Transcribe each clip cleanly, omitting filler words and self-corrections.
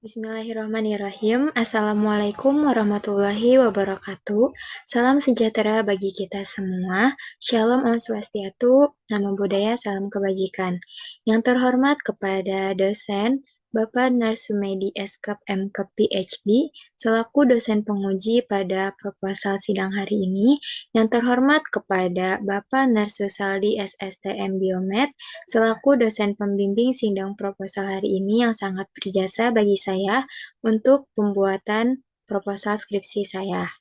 Bismillahirrahmanirrahim. Assalamualaikum warahmatullahi wabarakatuh. Salam sejahtera bagi kita semua. Shalom Om Swastiatu, Namo Buddhaya, salam kebajikan. Yang terhormat kepada dosen Bapak Narsumedi Eskap MKep PhD, selaku dosen penguji pada proposal sidang hari ini. Yang terhormat kepada Bapak Narsusaldi SSTM Biomed, selaku dosen pembimbing sidang proposal hari ini yang sangat berjasa bagi saya untuk pembuatan proposal skripsi saya.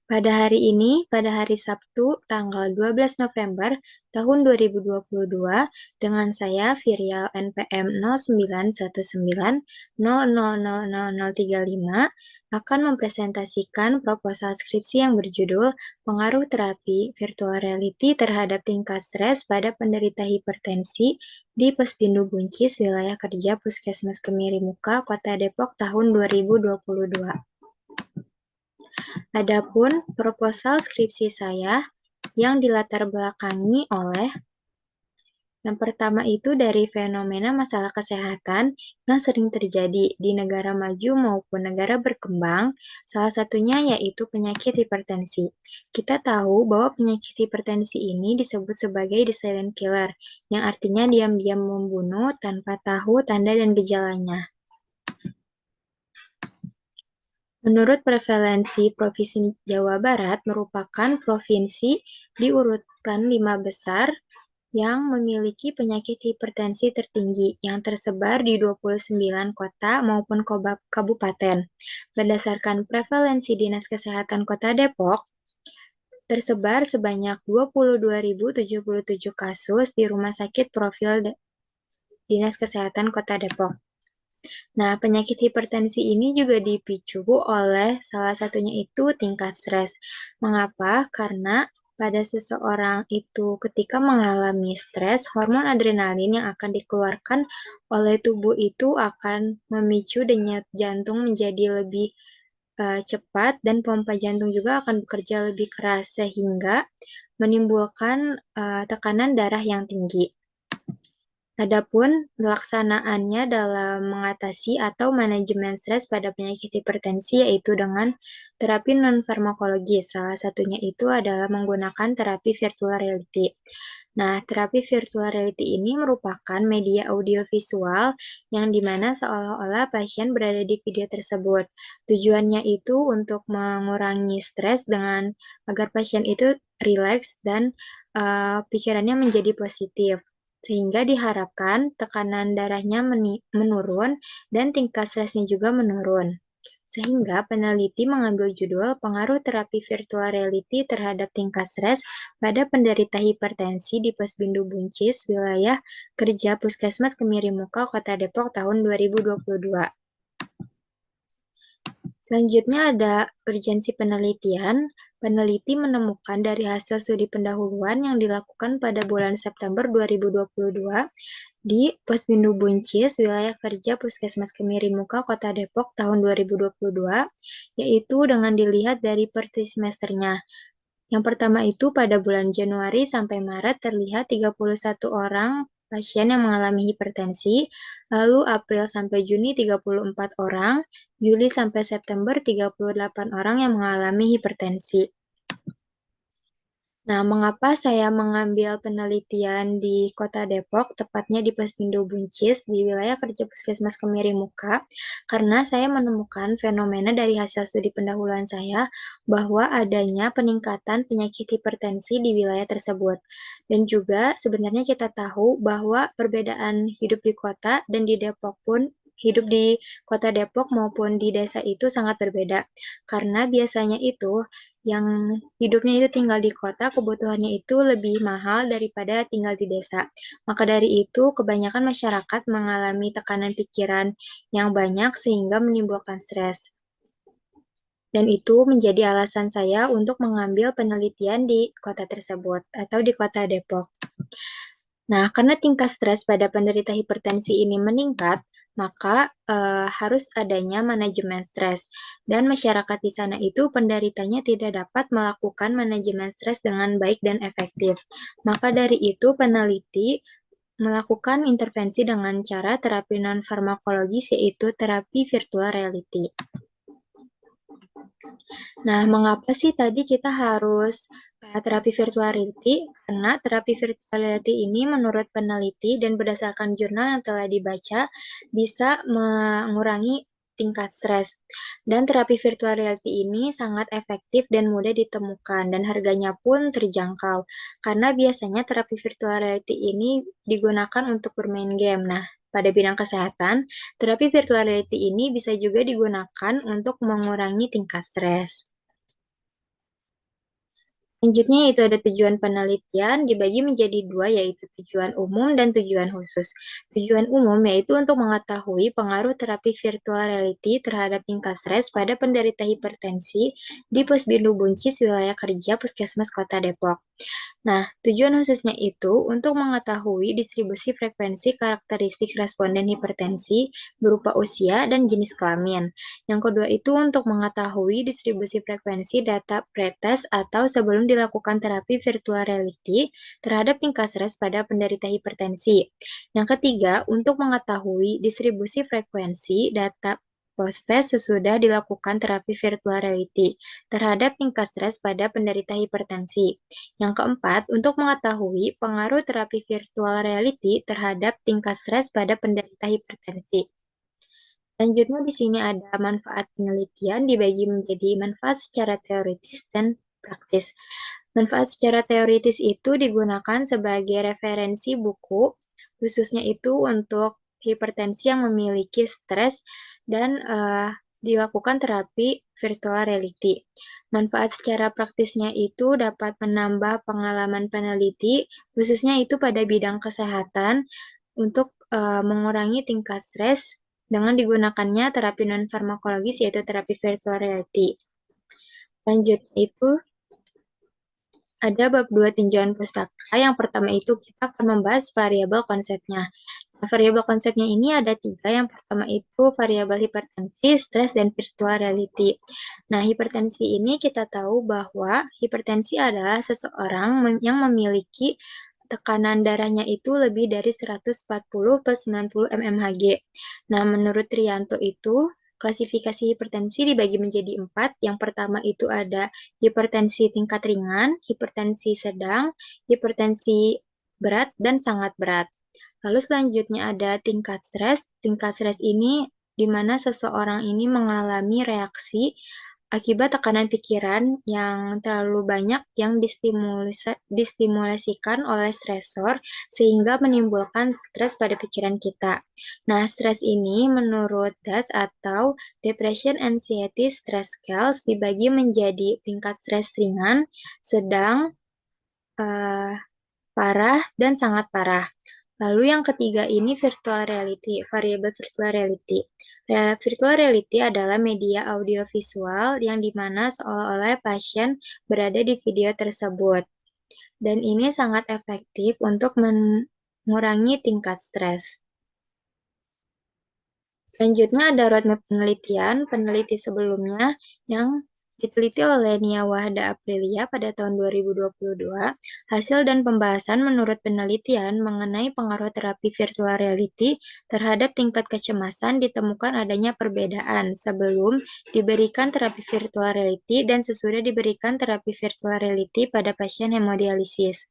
Pada hari ini, pada hari Sabtu, tanggal 12 November tahun 2022, dengan saya Virial NPM 0919000035 akan mempresentasikan proposal skripsi yang berjudul Pengaruh Terapi Virtual Reality terhadap tingkat stres pada penderita hipertensi di Pospindu Buncis, Wilayah Kerja Puskesmas Kemiri Muka, Kota Depok tahun 2022. Adapun proposal skripsi saya yang dilatar belakangi oleh yang pertama itu dari fenomena masalah kesehatan yang sering terjadi di negara maju maupun negara berkembang, salah satunya yaitu penyakit hipertensi. Kita tahu bahwa penyakit hipertensi ini disebut sebagai the silent killer, yang artinya diam-diam membunuh tanpa tahu tanda dan gejalanya. Menurut prevalensi Provinsi Jawa Barat merupakan provinsi diurutkan 5 besar yang memiliki penyakit hipertensi tertinggi yang tersebar di 29 kota maupun kabupaten. Berdasarkan prevalensi Dinas Kesehatan Kota Depok, tersebar sebanyak 22.077 kasus di Rumah Sakit Profil Dinas Kesehatan Kota Depok. Nah, penyakit hipertensi ini juga dipicu oleh salah satunya itu tingkat stres. Mengapa? Karena pada seseorang itu ketika mengalami stres, hormon adrenalin yang akan dikeluarkan oleh tubuh itu akan memicu denyut jantung menjadi lebih cepat dan pompa jantung juga akan bekerja lebih keras sehingga menimbulkan tekanan darah yang tinggi. Adapun pelaksanaannya dalam mengatasi atau manajemen stres pada penyakit hipertensi yaitu dengan terapi non-farmakologis. Salah satunya itu adalah menggunakan terapi virtual reality. Nah, terapi virtual reality ini merupakan media audiovisual yang dimana seolah-olah pasien berada di video tersebut. Tujuannya itu untuk mengurangi stres dengan agar pasien itu rileks dan pikirannya menjadi positif, sehingga diharapkan tekanan darahnya menurun dan tingkat stresnya juga menurun. Sehingga peneliti mengambil judul Pengaruh Terapi Virtual Reality terhadap Tingkat Stres pada Penderita Hipertensi di Pospindu Buncis, Wilayah Kerja Puskesmas Kemiri Muka, Kota Depok tahun 2022. Selanjutnya ada urgensi penelitian. Peneliti menemukan dari hasil studi pendahuluan yang dilakukan pada bulan September 2022 di Pospindu Buncis, Wilayah Kerja Puskesmas Kemiri Muka, Kota Depok tahun 2022, yaitu dengan dilihat dari per trimesternya. Yang pertama itu pada bulan Januari sampai Maret terlihat 31 orang pasien yang mengalami hipertensi, lalu April sampai Juni 34 orang, Juli sampai September 38 orang yang mengalami hipertensi. Nah, mengapa saya mengambil penelitian di Kota Depok, tepatnya di Pospindu Buncis, di wilayah kerja Puskesmas Kemiri Muka? Karena saya menemukan fenomena dari hasil studi pendahuluan saya bahwa adanya peningkatan penyakit hipertensi di wilayah tersebut. Dan juga sebenarnya kita tahu bahwa perbedaan hidup di kota dan di Depok pun hidup di kota Depok maupun di desa itu sangat berbeda. Karena biasanya itu yang hidupnya itu tinggal di kota, kebutuhannya itu lebih mahal daripada tinggal di desa. Maka dari itu, kebanyakan masyarakat mengalami tekanan pikiran yang banyak sehingga menimbulkan stres. Dan itu menjadi alasan saya untuk mengambil penelitian di kota tersebut atau di kota Depok. Nah, karena tingkat stres pada penderita hipertensi ini meningkat, maka harus adanya manajemen stres. Dan masyarakat di sana itu penderitanya tidak dapat melakukan manajemen stres dengan baik dan efektif. Maka dari itu peneliti melakukan intervensi dengan cara terapi non-farmakologis yaitu terapi virtual reality. Nah, mengapa sih tadi kita harus terapi virtual reality? Karena terapi virtual reality ini menurut peneliti dan berdasarkan jurnal yang telah dibaca bisa mengurangi tingkat stres. Dan terapi virtual reality ini sangat efektif dan mudah ditemukan dan harganya pun terjangkau. Karena biasanya terapi virtual reality ini digunakan untuk bermain game. Nah, pada bidang kesehatan, terapi virtual reality ini bisa juga digunakan untuk mengurangi tingkat stres. Selanjutnya itu ada tujuan penelitian dibagi menjadi dua yaitu tujuan umum dan tujuan khusus. Tujuan umum yaitu untuk mengetahui pengaruh terapi virtual reality terhadap tingkat stres pada penderita hipertensi di Posbindu Buncis wilayah kerja Puskesmas Kota Depok. Nah, tujuan khususnya itu untuk mengetahui distribusi frekuensi karakteristik responden hipertensi berupa usia dan jenis kelamin. Yang kedua itu untuk mengetahui distribusi frekuensi data pretest atau sebelum dilakukan terapi virtual reality terhadap tingkat stres pada penderita hipertensi. Yang ketiga, untuk mengetahui distribusi frekuensi data post-test sesudah dilakukan terapi virtual reality terhadap tingkat stres pada penderita hipertensi. Yang keempat, untuk mengetahui pengaruh terapi virtual reality terhadap tingkat stres pada penderita hipertensi. Selanjutnya di sini ada manfaat penelitian dibagi menjadi manfaat secara teoritis dan praktis. Manfaat secara teoritis itu digunakan sebagai referensi buku, khususnya itu untuk hipertensi yang memiliki stres dan dilakukan terapi virtual reality. Manfaat secara praktisnya itu dapat menambah pengalaman peneliti, khususnya itu pada bidang kesehatan, untuk mengurangi tingkat stres dengan digunakannya terapi non-farmakologis yaitu terapi virtual reality. Lanjut itu ada bab 2 tinjauan pustaka. Yang pertama itu kita akan membahas variabel konsepnya. Nah, variabel konsepnya ini ada 3. Yang pertama itu variabel hipertensi, stres, dan virtual reality. Nah, hipertensi ini kita tahu bahwa hipertensi adalah seseorang yang memiliki tekanan darahnya itu lebih dari 140/90 mmHg. Nah, menurut Trianto itu klasifikasi hipertensi dibagi menjadi 4. Yang pertama itu ada hipertensi tingkat ringan, hipertensi sedang, hipertensi berat, dan sangat berat. Lalu selanjutnya ada tingkat stres. Tingkat stres ini di mana seseorang ini mengalami reaksi akibat tekanan pikiran yang terlalu banyak yang distimulasikan oleh stresor sehingga menimbulkan stres pada pikiran kita. Nah, stres ini menurut DAS atau Depression Anxiety Stress Scales dibagi menjadi tingkat stres ringan, sedang, parah, dan sangat parah. Lalu yang ketiga ini virtual reality, variabel virtual reality. Virtual reality adalah media audiovisual yang dimana seolah-olah pasien berada di video tersebut. Dan ini sangat efektif untuk mengurangi tingkat stres. Selanjutnya ada roadmap penelitian, peneliti sebelumnya yang diteliti oleh Nia Wahda Aprilia pada tahun 2022. Hasil dan pembahasan menurut penelitian mengenai pengaruh terapi virtual reality terhadap tingkat kecemasan ditemukan adanya perbedaan sebelum diberikan terapi virtual reality dan sesudah diberikan terapi virtual reality pada pasien hemodialisis.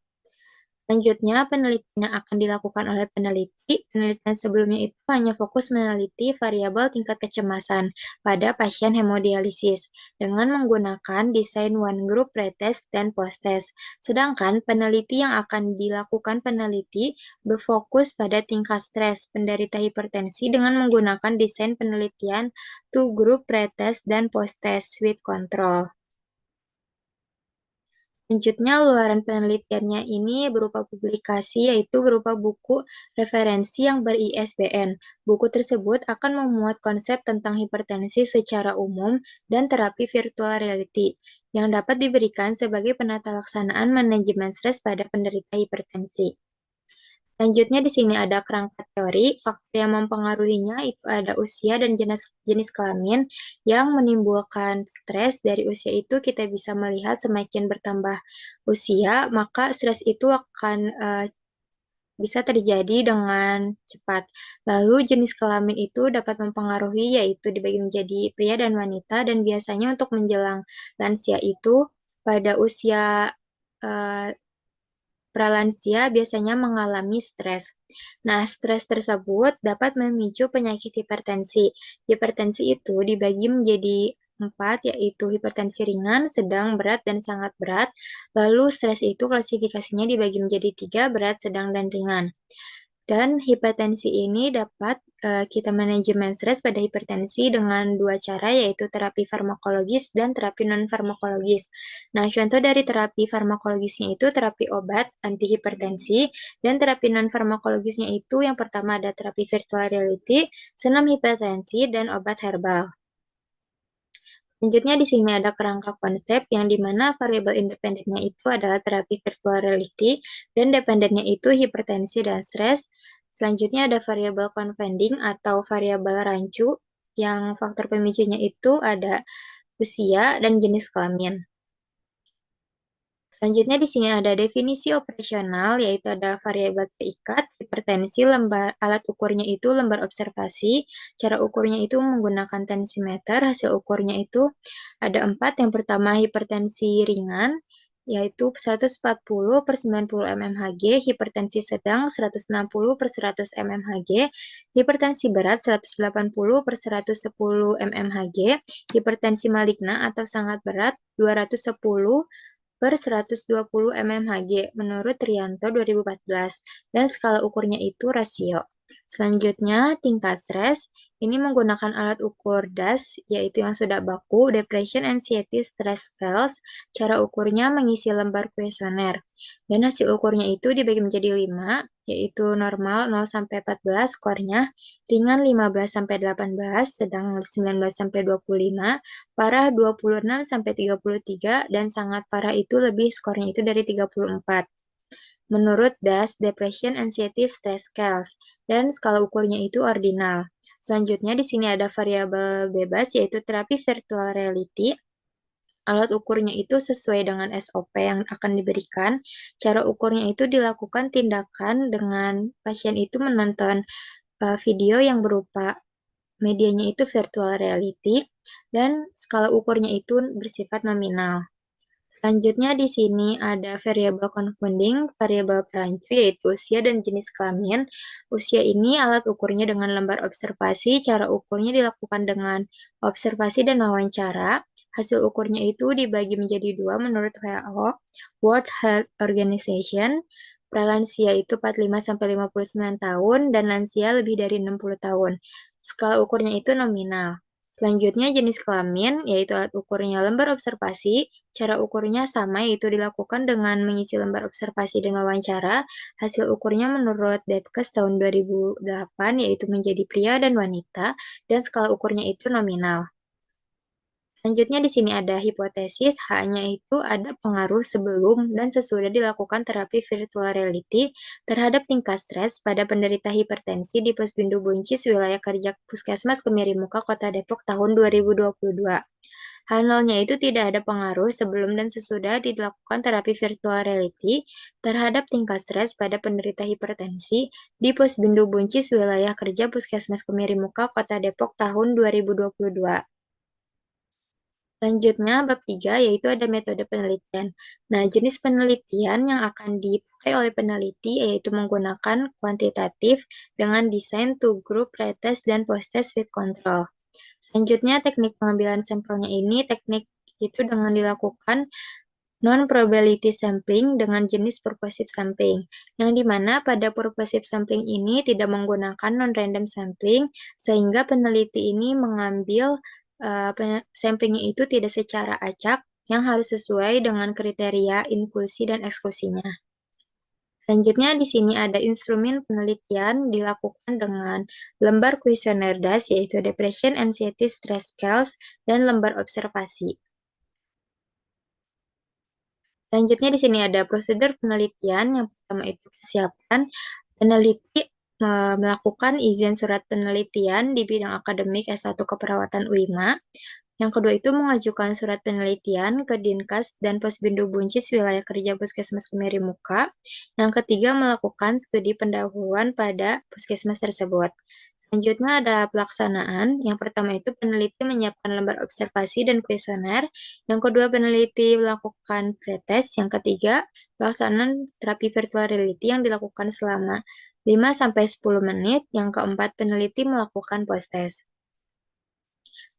Selanjutnya, penelitian yang akan dilakukan oleh penelitian sebelumnya itu hanya fokus meneliti variabel tingkat kecemasan pada pasien hemodialisis dengan menggunakan desain one group pretest dan post-test. Sedangkan peneliti yang akan dilakukan peneliti berfokus pada tingkat stres penderita hipertensi dengan menggunakan desain penelitian two group pretest dan post-test with control. Selanjutnya, luaran penelitiannya ini berupa publikasi, yaitu berupa buku referensi yang ber-ISBN. Buku tersebut akan memuat konsep tentang hipertensi secara umum dan terapi virtual reality, yang dapat diberikan sebagai penata laksanaan manajemen stres pada penderita hipertensi. Selanjutnya di sini ada kerangka teori. Faktor yang mempengaruhinya itu ada usia dan jenis kelamin yang menimbulkan stres. Dari usia itu kita bisa melihat semakin bertambah usia, maka stres itu akan bisa terjadi dengan cepat. Lalu jenis kelamin itu dapat mempengaruhi, yaitu dibagi menjadi pria dan wanita, dan biasanya untuk menjelang lansia itu pada usia eh, pralansia biasanya mengalami stres. Nah, stres tersebut dapat memicu penyakit hipertensi. Hipertensi itu dibagi menjadi empat, yaitu hipertensi ringan, sedang, berat, dan sangat berat. Lalu stres itu klasifikasinya dibagi menjadi tiga, berat, sedang, dan ringan. Dan hipertensi ini dapat kita manajemen stres pada hipertensi dengan dua cara, yaitu terapi farmakologis dan terapi non-farmakologis. Nah, contoh dari terapi farmakologisnya itu terapi obat antihipertensi, dan terapi non-farmakologisnya itu yang pertama ada terapi virtual reality, senam hipertensi, dan obat herbal. Selanjutnya di sini ada kerangka konsep yang dimana variabel independennya itu adalah terapi virtual reality dan dependennya itu hipertensi dan stres. Selanjutnya ada variabel confounding atau variabel rancu yang faktor pemicunya itu ada usia dan jenis kelamin. Selanjutnya di sini ada definisi operasional, yaitu ada variabel terikat, hipertensi, alat ukurnya itu lembar observasi, cara ukurnya itu menggunakan tensimeter, hasil ukurnya itu ada 4. Yang pertama hipertensi ringan, yaitu 140 per 90 mmHg, hipertensi sedang 160 per 100 mmHg, hipertensi berat 180 per 110 mmHg, hipertensi maligna atau sangat berat 210 per 120 mmHg menurut Trianto 2014 dan skala ukurnya itu rasio. Selanjutnya, tingkat stres ini menggunakan alat ukur DAS, yaitu yang sudah baku, Depression Anxiety Stress Scales. Cara ukurnya mengisi lembar kuesioner. Dan hasil ukurnya itu dibagi menjadi 5, yaitu normal 0 sampai 14 skornya, ringan 15 sampai 18, sedang 19 sampai 25, parah 26 sampai 33, dan sangat parah itu lebih skornya itu dari 34. Menurut DAS, Depression Anxiety Stress Scales, dan skala ukurnya itu ordinal. Selanjutnya di sini ada variabel bebas, yaitu terapi virtual reality. Alat ukurnya itu sesuai dengan SOP yang akan diberikan. Cara ukurnya itu dilakukan tindakan dengan pasien itu menonton video yang berupa medianya itu virtual reality, dan skala ukurnya itu bersifat nominal. Selanjutnya di sini ada variabel confounding, variabel perancu yaitu usia dan jenis kelamin. Usia ini alat ukurnya dengan lembar observasi, cara ukurnya dilakukan dengan observasi dan wawancara. Hasil ukurnya itu dibagi menjadi dua menurut WHO, World Health Organization. Pralansia itu 45-59 tahun dan lansia lebih dari 60 tahun. Skala ukurnya itu nominal. Selanjutnya jenis kelamin, yaitu alat ukurnya lembar observasi. Cara ukurnya sama, yaitu dilakukan dengan mengisi lembar observasi dan wawancara. Hasil ukurnya menurut Depkes tahun 2008, yaitu menjadi pria dan wanita, dan skala ukurnya itu nominal. Selanjutnya di sini ada hipotesis, hanya itu ada pengaruh sebelum dan sesudah dilakukan terapi virtual reality terhadap tingkat stres pada penderita hipertensi di Posbindu Buncis, wilayah kerja Puskesmas Kemirimuka, Kota Depok tahun 2022. Hal nolnya itu tidak ada pengaruh sebelum dan sesudah dilakukan terapi virtual reality terhadap tingkat stres pada penderita hipertensi di Posbindu Buncis, wilayah kerja Puskesmas Kemirimuka, Kota Depok tahun 2022. Selanjutnya, bab 3 yaitu ada metode penelitian. Nah, jenis penelitian yang akan dipakai oleh peneliti yaitu menggunakan kuantitatif dengan desain to group, pretest, dan post-test with control. Selanjutnya, teknik pengambilan sampelnya ini, teknik itu dengan dilakukan non-probability sampling dengan jenis purposive sampling, yang dimana pada purposive sampling ini tidak menggunakan non-random sampling, sehingga peneliti ini mengambil samplingnya itu tidak secara acak, yang harus sesuai dengan kriteria inklusi dan eksklusinya. Selanjutnya di sini ada instrumen penelitian dilakukan dengan lembar kuesioner DAS, yaitu Depression Anxiety Stress Scales, dan lembar observasi. Selanjutnya di sini ada prosedur penelitian. Yang pertama itu persiapan. Peneliti melakukan izin surat penelitian di bidang akademik S1 Keperawatan UIMA. Yang kedua itu mengajukan surat penelitian ke Dinkes dan Posbindu Buncis Wilayah Kerja Puskesmas Kemiri Muka. Yang ketiga melakukan studi pendahuluan pada puskesmas tersebut. Selanjutnya ada pelaksanaan. Yang pertama itu peneliti menyiapkan lembar observasi dan kuesioner. Yang kedua peneliti melakukan pretest. Yang ketiga pelaksanaan terapi virtual reality yang dilakukan selama 5-10 menit. Yang keempat peneliti melakukan post-test.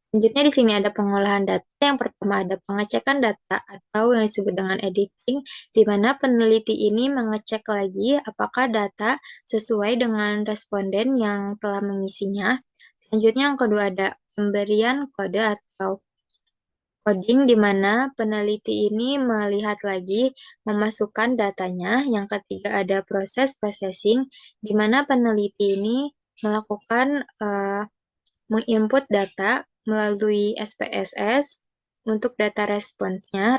Selanjutnya di sini ada pengolahan data. Yang pertama ada pengecekan data atau yang disebut dengan editing, di mana peneliti ini mengecek lagi apakah data sesuai dengan responden yang telah mengisinya. Selanjutnya yang kedua ada pemberian kode atau coding, di mana peneliti ini melihat lagi memasukkan datanya. Yang ketiga ada proses processing, di mana peneliti ini melakukan menginput data melalui SPSS untuk data respondennya.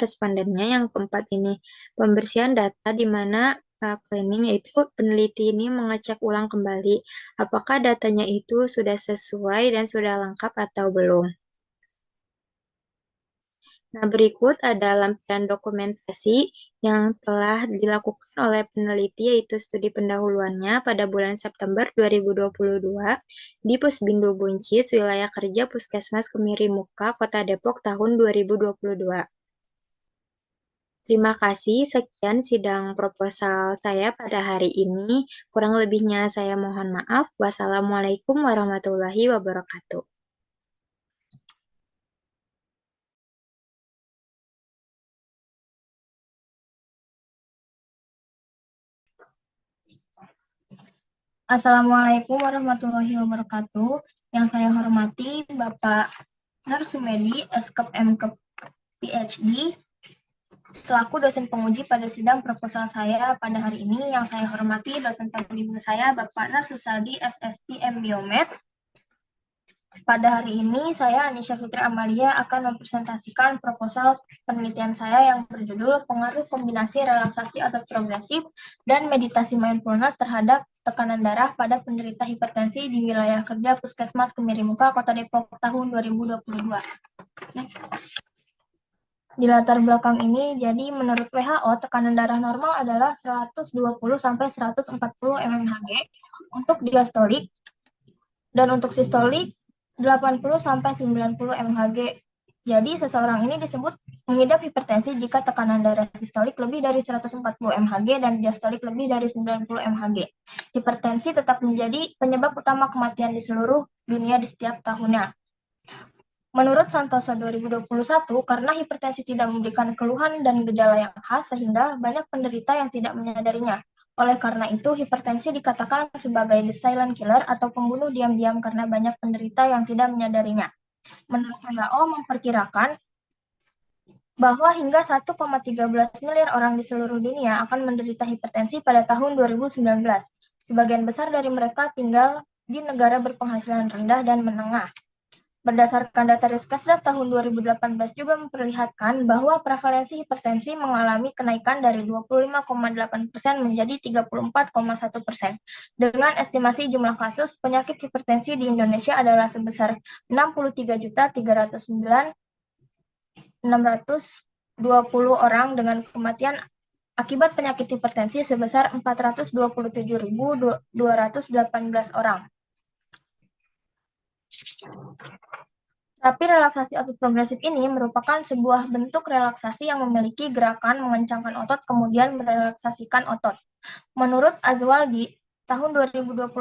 Yang keempat ini pembersihan data, di mana cleaning, yaitu peneliti ini mengecek ulang kembali apakah datanya itu sudah sesuai dan sudah lengkap atau belum. Nah, berikut ada lampiran dokumentasi yang telah dilakukan oleh peneliti, yaitu studi pendahuluannya pada bulan September 2022 di Pusbindu Buncis, Wilayah Kerja Puskesmas Kemiri Muka, Kota Depok tahun 2022. Terima kasih, sekian sidang proposal saya pada hari ini. Kurang lebihnya saya mohon maaf. Wassalamualaikum warahmatullahi wabarakatuh. Assalamualaikum warahmatullahi wabarakatuh. Yang saya hormati Bapak Narsumedi, Skep Mkep PhD, selaku dosen penguji pada sidang proposal saya pada hari ini. Yang saya hormati dosen pembimbing saya Bapak Narsusadi, SST M Biomed. Pada hari ini saya Anisha Fitri Amalia akan mempresentasikan proposal penelitian saya yang berjudul Pengaruh Kombinasi Relaksasi Otot Progresif dan Meditasi Mindfulness terhadap tekanan darah pada penderita hipertensi di wilayah kerja Puskesmas Kemiri Muka, Kota Depok tahun 2022. Di latar belakang ini, jadi menurut WHO, tekanan darah normal adalah 120-140 mmHg untuk diastolik, dan untuk sistolik 80-90 mmHg. Jadi seseorang ini disebut mengidap hipertensi jika tekanan darah sistolik lebih dari 140 mmHg dan diastolik lebih dari 90 mmHg. Hipertensi tetap menjadi penyebab utama kematian di seluruh dunia di setiap tahunnya. Menurut Santoso 2021, karena hipertensi tidak memberikan keluhan dan gejala yang khas, sehingga banyak penderita yang tidak menyadarinya. Oleh karena itu, hipertensi dikatakan sebagai the silent killer atau pembunuh diam-diam karena banyak penderita yang tidak menyadarinya. Menurut WHO memperkirakan bahwa hingga 1,13 miliar orang di seluruh dunia akan menderita hipertensi pada tahun 2019. Sebagian besar dari mereka tinggal di negara berpenghasilan rendah dan menengah. Berdasarkan data Riskesdas tahun 2018 juga memperlihatkan bahwa prevalensi hipertensi mengalami kenaikan dari 25,8% menjadi 34,1%. Dengan estimasi jumlah kasus penyakit hipertensi di Indonesia adalah sebesar 63.309.620 orang dengan kematian akibat penyakit hipertensi sebesar 427.218 orang. Terapi relaksasi otot progresif ini merupakan sebuah bentuk relaksasi yang memiliki gerakan mengencangkan otot kemudian merelaksasikan otot. Menurut Azwaldi, tahun 2021,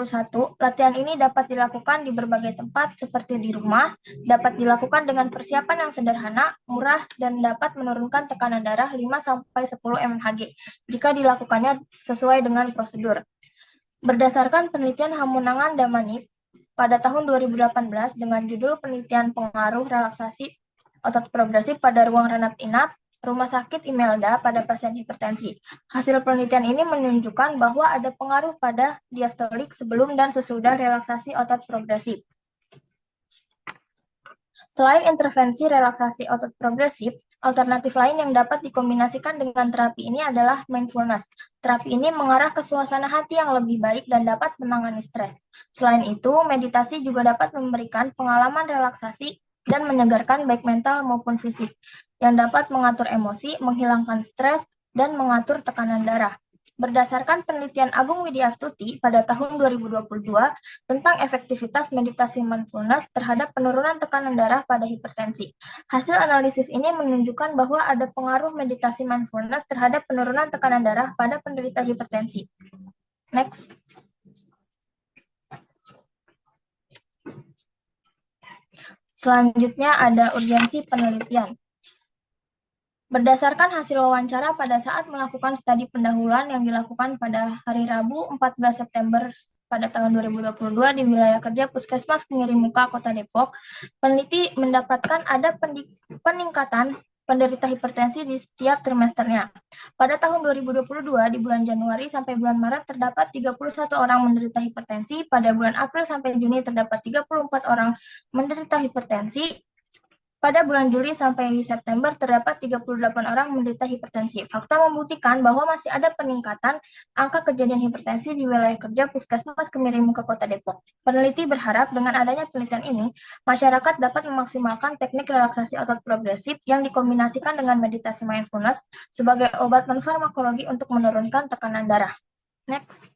latihan ini dapat dilakukan di berbagai tempat seperti di rumah, dapat dilakukan dengan persiapan yang sederhana, murah, dan dapat menurunkan tekanan darah 5-10 mmHg jika dilakukannya sesuai dengan prosedur. Berdasarkan penelitian Hamunangan Damanip, pada tahun 2018 dengan judul penelitian pengaruh relaksasi otot progresif pada ruang rawat inap Rumah Sakit Imelda pada pasien hipertensi. Hasil penelitian ini menunjukkan bahwa ada pengaruh pada diastolik sebelum dan sesudah relaksasi otot progresif. Selain intervensi relaksasi otot progresif, Alternatif lain yang dapat dikombinasikan dengan terapi ini adalah mindfulness. Terapi ini mengarah ke suasana hati yang lebih baik dan dapat menangani stres. Selain itu, meditasi juga dapat memberikan pengalaman relaksasi dan menyegarkan baik mental maupun fisik, yang dapat mengatur emosi, menghilangkan stres, dan mengatur tekanan darah. Berdasarkan penelitian Agung Widyastuti pada tahun 2022 tentang efektivitas meditasi mindfulness terhadap penurunan tekanan darah pada hipertensi. Hasil analisis ini menunjukkan bahwa ada pengaruh meditasi mindfulness terhadap penurunan tekanan darah pada penderita hipertensi. Next. Selanjutnya ada urgensi penelitian. Berdasarkan hasil wawancara pada saat melakukan studi pendahuluan yang dilakukan pada hari Rabu 14 September pada tahun 2022 di wilayah kerja Puskesmas Pengirim-Muka Kota Depok, peneliti mendapatkan ada peningkatan penderita hipertensi di setiap trimesternya. Pada tahun 2022, di bulan Januari sampai bulan Maret terdapat 31 orang menderita hipertensi, pada bulan April sampai Juni terdapat 34 orang menderita hipertensi, pada bulan Juli sampai September terdapat 38 orang menderita hipertensi. Fakta membuktikan bahwa masih ada peningkatan angka kejadian hipertensi di wilayah kerja Puskesmas Kemiring-Muka Kota Depok. Peneliti berharap dengan adanya penelitian ini, masyarakat dapat memaksimalkan teknik relaksasi otot progresif yang dikombinasikan dengan meditasi mindfulness sebagai obat non-farmakologi untuk menurunkan tekanan darah. Next.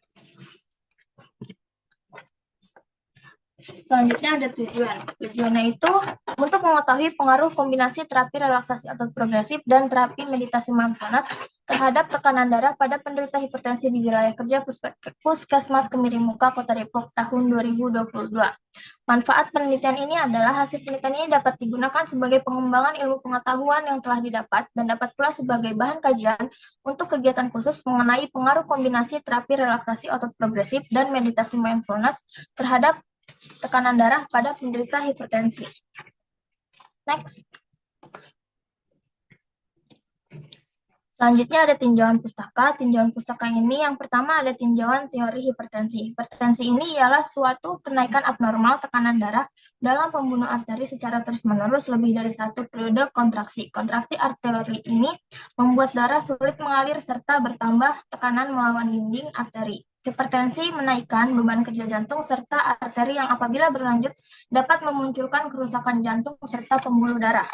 Selanjutnya ada tujuan. Tujuannya itu untuk mengetahui pengaruh kombinasi terapi relaksasi otot progresif dan terapi meditasi mindfulness terhadap tekanan darah pada penderita hipertensi di wilayah kerja Puskesmas Kemiring-Muka Kota Depok tahun 2022. Manfaat penelitian ini adalah hasil penelitian ini dapat digunakan sebagai pengembangan ilmu pengetahuan yang telah didapat dan dapat pula sebagai bahan kajian untuk kegiatan khusus mengenai pengaruh kombinasi terapi relaksasi otot progresif dan meditasi mindfulness terhadap tekanan darah pada penderita hipertensi. Next. Selanjutnya ada tinjauan pustaka. Tinjauan pustaka ini yang pertama ada tinjauan teori hipertensi. Hipertensi ini ialah suatu kenaikan abnormal tekanan darah dalam pembuluh arteri secara terus-menerus lebih dari satu periode kontraksi. Kontraksi arteri ini membuat darah sulit mengalir serta bertambah tekanan melawan dinding arteri. Hipertensi menaikkan beban kerja jantung serta arteri yang apabila berlanjut dapat memunculkan kerusakan jantung serta pembuluh darah.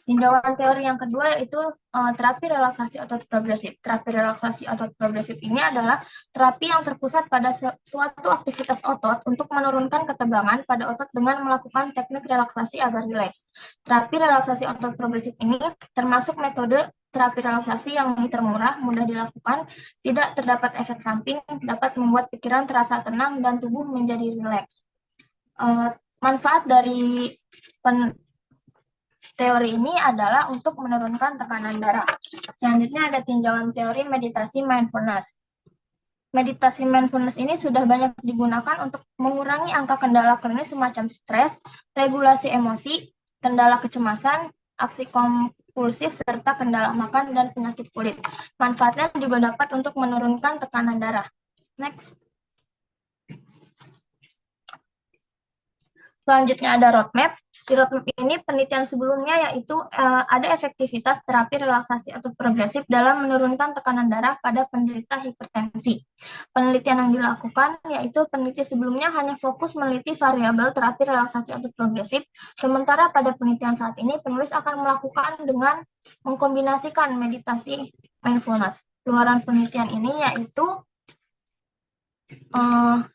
Tinjauan teori yang kedua yaitu terapi relaksasi otot progresif. Terapi relaksasi otot progresif ini adalah terapi yang terpusat pada suatu aktivitas otot untuk menurunkan ketegangan pada otot dengan melakukan teknik relaksasi agar rileks. Terapi relaksasi otot progresif ini termasuk metode terapi relaksasi yang termurah, mudah dilakukan, tidak terdapat efek samping, dapat membuat pikiran terasa tenang dan tubuh menjadi rileks. Manfaat dari teori ini adalah untuk menurunkan tekanan darah. Selanjutnya ada tinjauan teori meditasi mindfulness. Meditasi mindfulness ini sudah banyak digunakan untuk mengurangi angka kendala kronis semacam stres, regulasi emosi, kendala kecemasan, aksi kompulsif, serta kendala makan dan penyakit kulit. Manfaatnya juga dapat untuk menurunkan tekanan darah. Next. Selanjutnya ada roadmap. Di roadmap ini penelitian sebelumnya yaitu ada efektivitas terapi relaksasi otot progresif dalam menurunkan tekanan darah pada penderita hipertensi. Penelitian yang dilakukan yaitu peneliti sebelumnya hanya fokus meneliti variabel terapi relaksasi otot progresif, sementara pada penelitian saat ini penulis akan melakukan dengan mengkombinasikan meditasi mindfulness. Luaran penelitian ini yaitu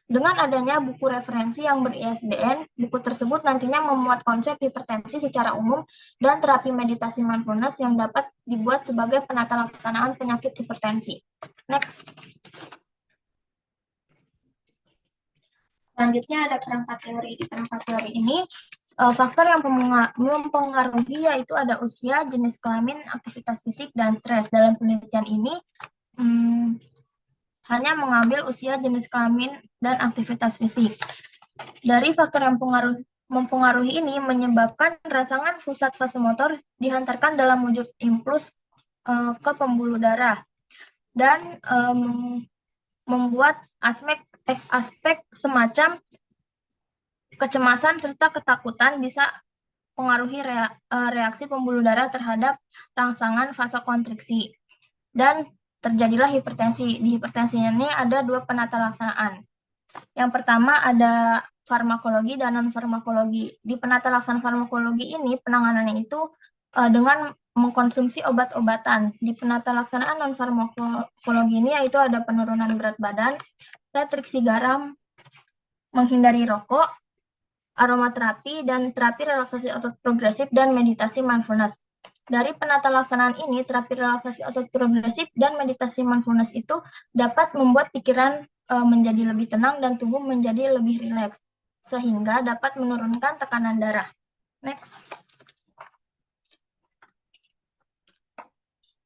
dengan adanya buku referensi yang ber-ISBN, buku tersebut nantinya memuat konsep hipertensi secara umum dan terapi meditasi mindfulness yang dapat dibuat sebagai penata laksanaan penyakit hipertensi. Next. Selanjutnya ada kerangka teori. Di kerangka teori ini, faktor yang mempengaruhi yaitu ada usia, jenis kelamin, aktivitas fisik, dan stres. Dalam penelitian ini, hanya mengambil usia, jenis kelamin, dan aktivitas fisik. Dari faktor yang mempengaruhi ini menyebabkan rangsangan pusat vasomotor dihantarkan dalam wujud impuls ke pembuluh darah dan membuat aspek semacam kecemasan serta ketakutan bisa mempengaruhi reaksi pembuluh darah terhadap rangsangan vasokonstriksi. Dan terjadilah hipertensi. Di hipertensi ini ada dua penata laksanaan. Yang pertama ada farmakologi dan non-farmakologi. Di penata laksanaan farmakologi ini penanganannya itu dengan mengkonsumsi obat-obatan. Di penata laksanaan non-farmakologi ini yaitu ada penurunan berat badan, restriksi garam, menghindari rokok, aromaterapi, dan terapi relaksasi otot progresif dan meditasi mindfulness. Dari penata laksanaan ini, terapi relaksasi otot progresif dan meditasi mindfulness itu dapat membuat pikiran menjadi lebih tenang dan tubuh menjadi lebih rileks, sehingga dapat menurunkan tekanan darah. Next.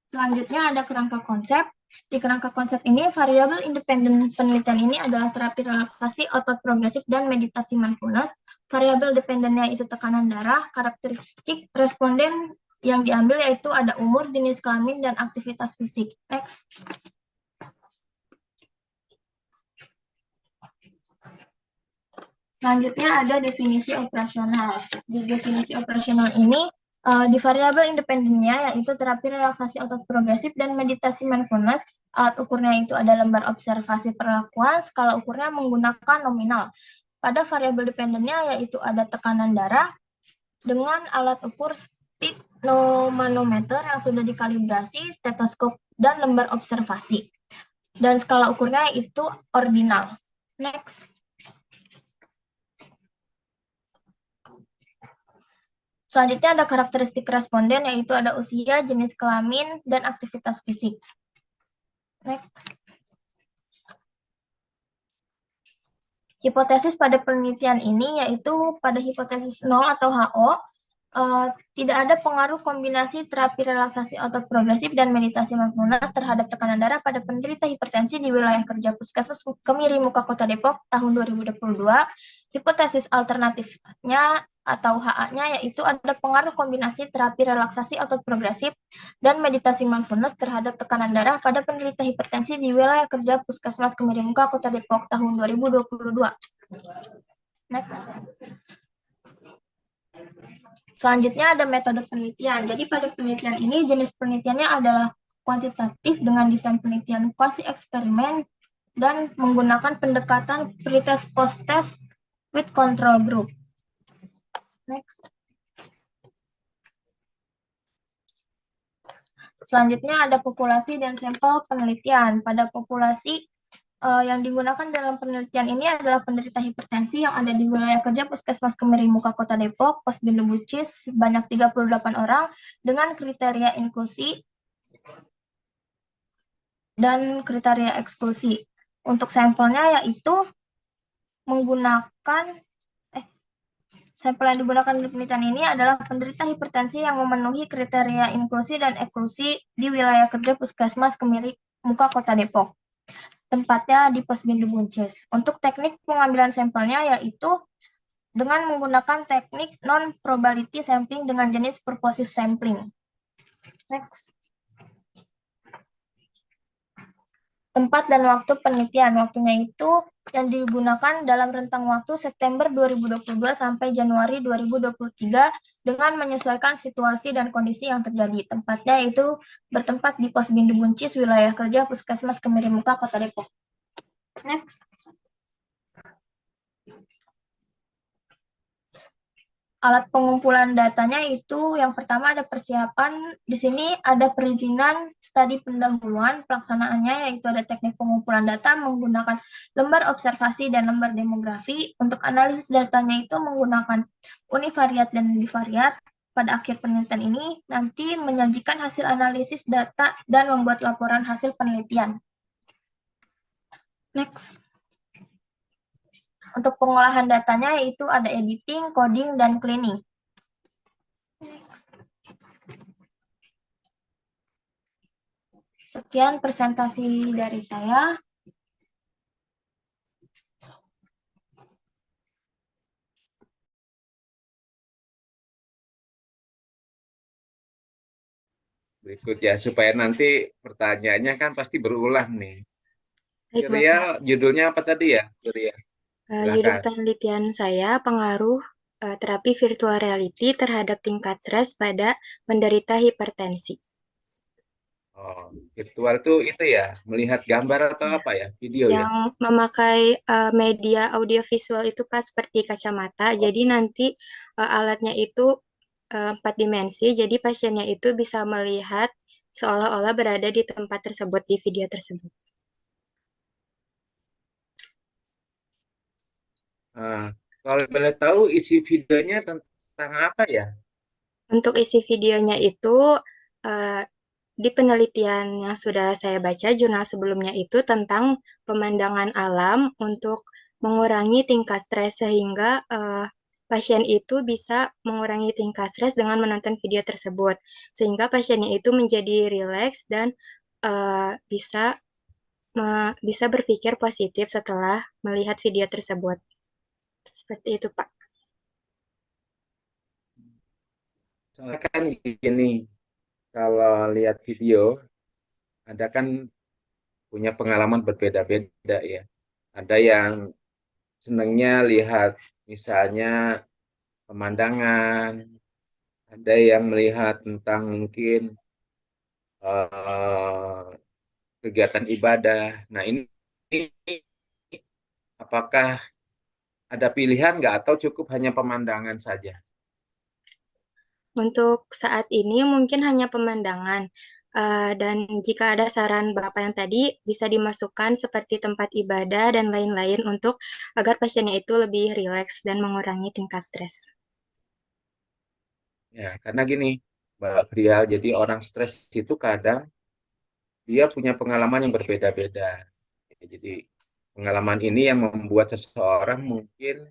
Selanjutnya ada kerangka konsep. Di kerangka konsep ini, variabel independen penelitian ini adalah terapi relaksasi otot progresif dan meditasi mindfulness. Variabel dependennya itu tekanan darah, karakteristik responden yang diambil yaitu ada umur, jenis kelamin, dan aktivitas fisik. Next. Selanjutnya ada definisi operasional. Di definisi operasional ini, di variabel independennya yaitu terapi relaksasi otot progresif dan meditasi mindfulness. Alat ukurnya itu ada lembar observasi perlakuan, skala ukurnya menggunakan nominal. Pada variabel dependennya yaitu ada tekanan darah dengan alat ukur sphygmomanometer yang sudah dikalibrasi, stetoskop, dan lembar observasi. Dan skala ukurnya itu ordinal. Next. Selanjutnya ada karakteristik responden, yaitu ada usia, jenis kelamin, dan aktivitas fisik. Next. Hipotesis pada penelitian ini yaitu pada hipotesis 0 atau HO, tidak ada pengaruh kombinasi terapi relaksasi otot progresif dan meditasi mindfulness terhadap tekanan darah pada penderita hipertensi di wilayah kerja Puskesmas Kemiri Muka Kota Depok tahun 2022. Hipotesis alternatifnya atau HA-nya yaitu ada pengaruh kombinasi terapi relaksasi otot progresif dan meditasi mindfulness terhadap tekanan darah pada penderita hipertensi di wilayah kerja Puskesmas Kemiri Muka Kota Depok tahun 2022. Next. Selanjutnya ada metode penelitian. Jadi pada penelitian ini jenis penelitiannya adalah kuantitatif dengan desain penelitian quasi eksperimen dan menggunakan pendekatan pretest post-test with control group. Next. Selanjutnya ada populasi dan sampel penelitian. Pada populasi yang digunakan dalam penelitian ini adalah penderita hipertensi yang ada di wilayah kerja Puskesmas Kemiri Muka Kota Depok, Pos Bindu Bucis, sebanyak 38 orang dengan kriteria inklusi dan kriteria eksklusi. Untuk sampelnya yaitu menggunakan sampel yang digunakan di penelitian ini adalah penderita hipertensi yang memenuhi kriteria inklusi dan eksklusi di wilayah kerja Puskesmas Kemiri Muka Kota Depok. Tempatnya di Pos Bindu Buncis. Untuk teknik pengambilan sampelnya yaitu dengan menggunakan teknik non-probability sampling dengan jenis purposive sampling. Next. Tempat dan waktu penelitian. Waktunya itu yang digunakan dalam rentang waktu September 2022 sampai Januari 2023 dengan menyesuaikan situasi dan kondisi yang terjadi. Tempatnya itu bertempat di Pos Bindu Buncis, wilayah kerja Puskesmas Kemiri Muka, Kota Depok. Next. Alat pengumpulan datanya itu yang pertama ada persiapan. Di sini ada perizinan studi pendahuluan, pelaksanaannya yaitu ada teknik pengumpulan data menggunakan lembar observasi dan lembar demografi. Untuk analisis datanya itu menggunakan univariat dan bivariat. Pada akhir penelitian ini nanti menyajikan hasil analisis data dan membuat laporan hasil penelitian. Next. Untuk pengolahan datanya yaitu ada editing, coding, dan cleaning. Sekian presentasi dari saya. Berikut ya, supaya nanti pertanyaannya kan pasti berulang nih. Baik, Ria, Bapak. judulnya apa tadi ya, Ria? Judul penelitian saya, pengaruh terapi virtual reality terhadap tingkat stres pada penderita hipertensi. Oh, virtual tuh itu ya, melihat gambar atau Ya, apa ya, video ya? yang memakai media audiovisual itu Pak seperti kacamata. Oh, Jadi nanti alatnya itu 4 dimensi, jadi pasiennya itu bisa melihat seolah-olah berada di tempat tersebut, di video tersebut. nah, kalau boleh tahu isi videonya tentang apa ya? Untuk isi videonya itu, eh, di penelitian yang sudah saya baca, jurnal sebelumnya itu tentang pemandangan alam untuk mengurangi tingkat stres sehingga pasien itu bisa mengurangi tingkat stres dengan menonton video tersebut. Sehingga pasiennya itu menjadi rileks dan bisa bisa berpikir positif setelah melihat video tersebut. Seperti itu, Pak. Soalnya kan gini, kalau lihat video, ada kan punya pengalaman berbeda-beda ya. Ada yang senangnya lihat misalnya pemandangan, ada yang melihat tentang mungkin eh, kegiatan ibadah. Nah ini apakah ada pilihan nggak atau cukup hanya pemandangan saja? Untuk saat ini mungkin hanya pemandangan, dan jika ada saran Bapak yang tadi, bisa dimasukkan seperti tempat ibadah dan lain-lain untuk agar pasiennya itu lebih rileks dan mengurangi tingkat stres. Ya, karena gini, Mbak Prial, jadi orang stres itu kadang dia punya pengalaman yang berbeda-beda. Ya, jadi pengalaman ini yang membuat seseorang mungkin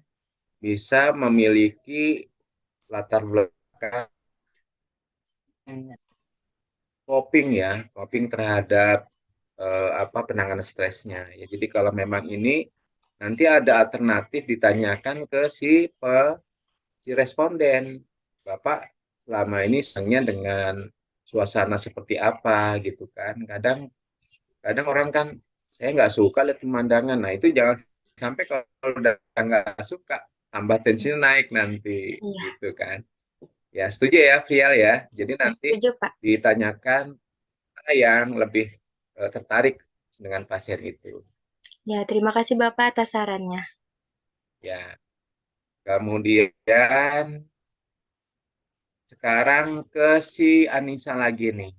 bisa memiliki latar belakang coping ya, coping terhadap apa penanganan stresnya. Ya, jadi kalau memang ini nanti ada alternatif ditanyakan ke si responden, Bapak selama ini senangnya dengan suasana seperti apa gitu kan. Kadang kadang orang kan saya nggak suka lihat pemandangan. Nah itu jangan sampai kalau udah nggak suka tambah tensinya naik nanti Iya, gitu kan. Ya setuju ya Frial ya. Jadi ya, nanti setuju Pak. ditanyakan mana yang lebih tertarik dengan pasien itu. Ya, terima kasih Bapak atas sarannya. Ya, kemudian sekarang ke si Anissa lagi nih.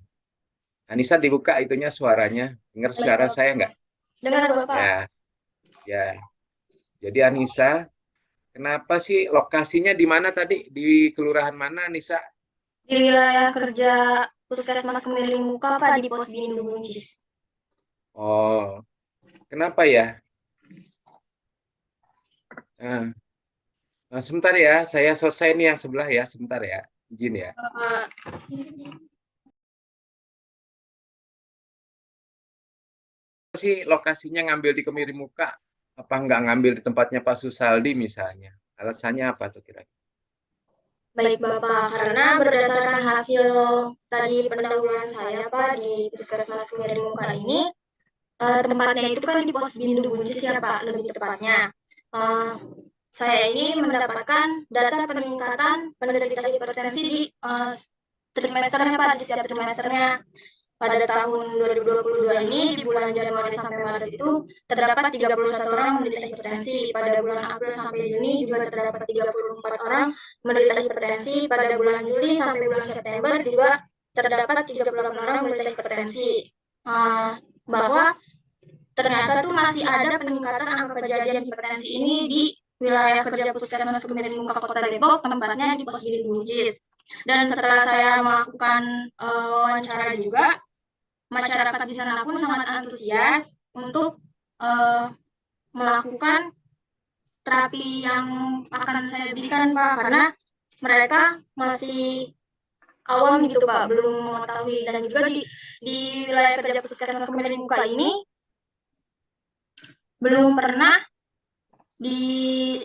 Anissa dibuka itunya suaranya. Dengar Baik, suara saya Bapak. nggak? Dengar Bapak. Ya, ya. Jadi Anissa, kenapa sih lokasinya di mana tadi? Di kelurahan mana Anissa? Di wilayah kerja Puskesmas Kemiring Muka, Pak, di Pos Bindu Buncis. Oh, kenapa ya? Nah, sebentar ya, saya selesai nih yang sebelah ya, sebentar ya. Izin ya. Bapak. Sih lokasinya ngambil di Kemiring Muka, apa nggak ngambil di tempatnya Pak Susaldi misalnya? Alasannya apa tuh kira-kira? Baik Bapak, karena berdasarkan hasil tadi pendahuluan saya Pak di Puskesmas Kemiring Muka ini, tempatnya itu kan di Pos Bindu Buncis ya Pak, lebih tepatnya. Eh, saya ini mendapatkan data peningkatan penderita hipertensi di trimesternya Pak, di setiap trimesternya. Pada tahun 2022 ini, di bulan Januari sampai Maret itu, terdapat 31 orang menderita hipertensi. Pada bulan April sampai Juni juga terdapat 34 orang menderita hipertensi. Pada bulan Juli sampai bulan September juga terdapat 38 orang menderita hipertensi. Bahwa ternyata tuh masih ada peningkatan angka kejadian hipertensi ini di wilayah kerja Puskesmas Kemiring Muka Kota Depok, tempatnya di Pos Gili Bugis. Dan setelah saya melakukan wawancara juga, masyarakat di sana pun sangat antusias untuk melakukan terapi yang akan saya berikan Pak, karena mereka masih awam gitu Pak, belum mengetahui. Dan juga di wilayah kerja Puskesmas Kemiring Muka ini belum pernah di,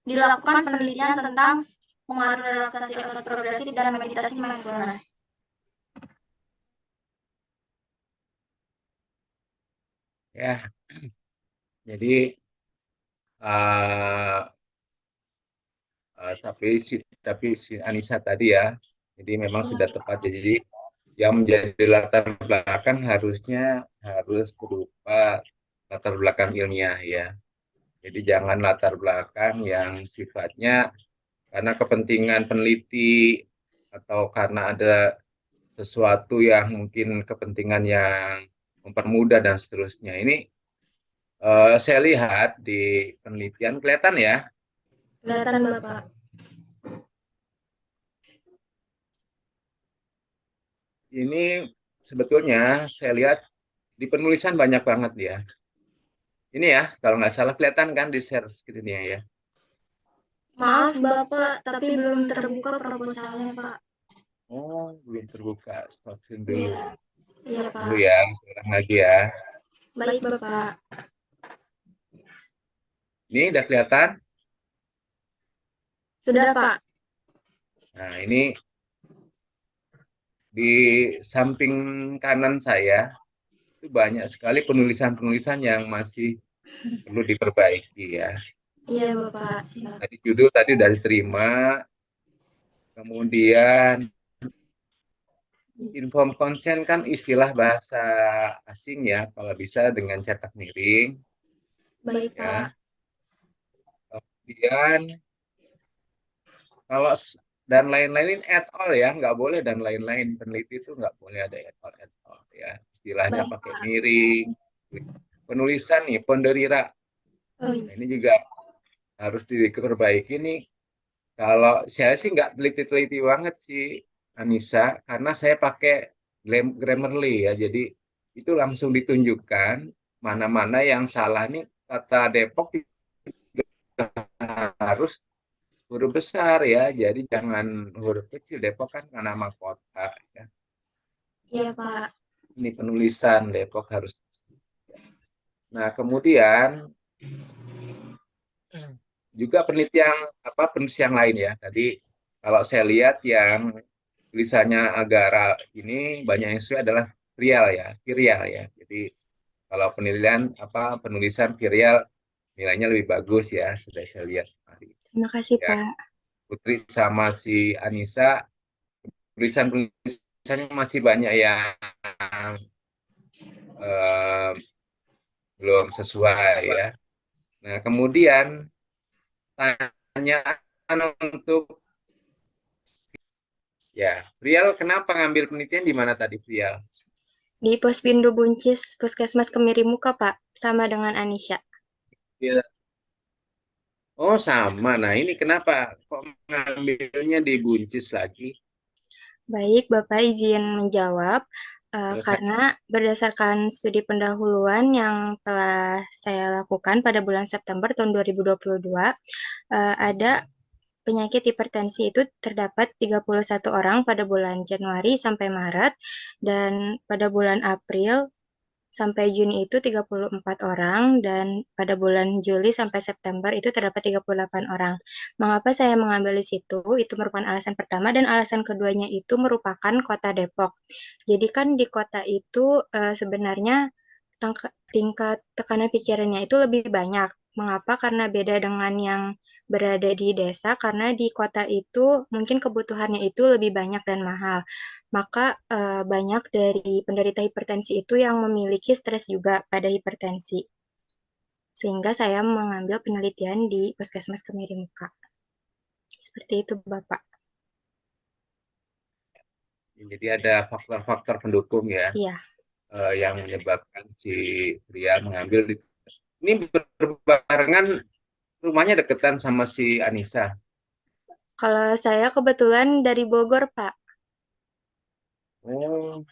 dilakukan penelitian tentang pengaruh relaksasi otot progresif dan meditasi mindfulness. Ya, jadi uh, tapi si Anissa tadi ya, jadi memang sudah tepat. Jadi yang menjadi latar belakang harusnya harus berupa latar belakang ilmiah ya. Jadi jangan latar belakang yang sifatnya karena kepentingan peneliti atau karena ada sesuatu yang mungkin kepentingan yang mempermudah dan seterusnya. Ini saya lihat di penelitian kelihatan ya. Kelihatan Bapak. Ini sebetulnya saya lihat di penulisan banyak banget ya. Ini ya, kalau nggak salah kelihatan kan di share screen-nya ya. Maaf Bapak, tapi belum terbuka proposalnya Pak. Oh, belum terbuka. Stopin dulu. Iya Dulu Pak. ya, sekarang lagi ya. Baik Bapak. Ini udah kelihatan? Sudah Pak. Nah, ini di samping kanan saya itu banyak sekali penulisan-penulisan yang masih perlu diperbaiki ya. Iya Bapak. Siap. Tadi judul tadi udah diterima, kemudian inform consent kan istilah bahasa asing ya, kalau bisa dengan cetak miring Baik ya. Pak. Kemudian kalau dan lain-lain at all ya, nggak boleh dan lain-lain. Peneliti itu nggak boleh ada at all ya. Istilahnya Baik pakai Pak. miring. Penulisan nih, ponderira. Oh Nah, iya. ini juga harus diperbaiki nih. Kalau saya sih nggak teliti-teliti banget sih, Anissa, karena saya pakai Grammarly ya. Jadi itu langsung ditunjukkan mana-mana yang salah nih. Kata Depok harus huruf besar ya, jadi jangan huruf kecil. Depok kan nama kota ya. Iya Pak. Ini penulisan Depok harus. Nah, kemudian juga penelitian penelitian lain ya. Tadi kalau saya lihat yang tulisannya agak ini banyak yang sesuai adalah Virial ya. Jadi kalau penilaian penulisan Virial nilainya lebih bagus ya, sudah saya lihat tadi. Terima kasih, Ya, Pak. Putri sama si Anissa tulisannya masih banyak yang eh, belum sesuai ya. Nah, kemudian tanyaan untuk ya, Prial kenapa ngambil penelitian di mana tadi Prial? Di Posbindu Buncis, Puskesmas Kemirimuka, Pak, sama dengan Anisha. Ya. Oh, sama. Nah, ini kenapa kok ngambilnya di Buncis lagi? Baik, Bapak izin menjawab. Selesai. Karena berdasarkan studi pendahuluan yang telah saya lakukan pada bulan September tahun 2022, ada penyakit hipertensi itu terdapat 31 orang pada bulan Januari sampai Maret, dan pada bulan April sampai Juni itu 34 orang, dan pada bulan Juli sampai September itu terdapat 38 orang. Mengapa saya mengambil di situ? Itu merupakan alasan pertama, dan alasan keduanya itu merupakan kota Depok. Jadi kan di kota itu sebenarnya tingkat tekanan pikirannya itu lebih banyak. Mengapa? Karena beda dengan yang berada di desa, karena di kota itu mungkin kebutuhannya itu lebih banyak dan mahal. Maka banyak dari penderita hipertensi itu yang memiliki stres juga pada hipertensi. Sehingga saya mengambil penelitian di Puskesmas Kemirimuka. Seperti itu, Bapak. Jadi ada faktor-faktor pendukung ya Iya. yang menyebabkan si Prial mengambil ini berbarengan, rumahnya deketan sama si Anissa. Kalau saya kebetulan dari Bogor, Pak. Oh,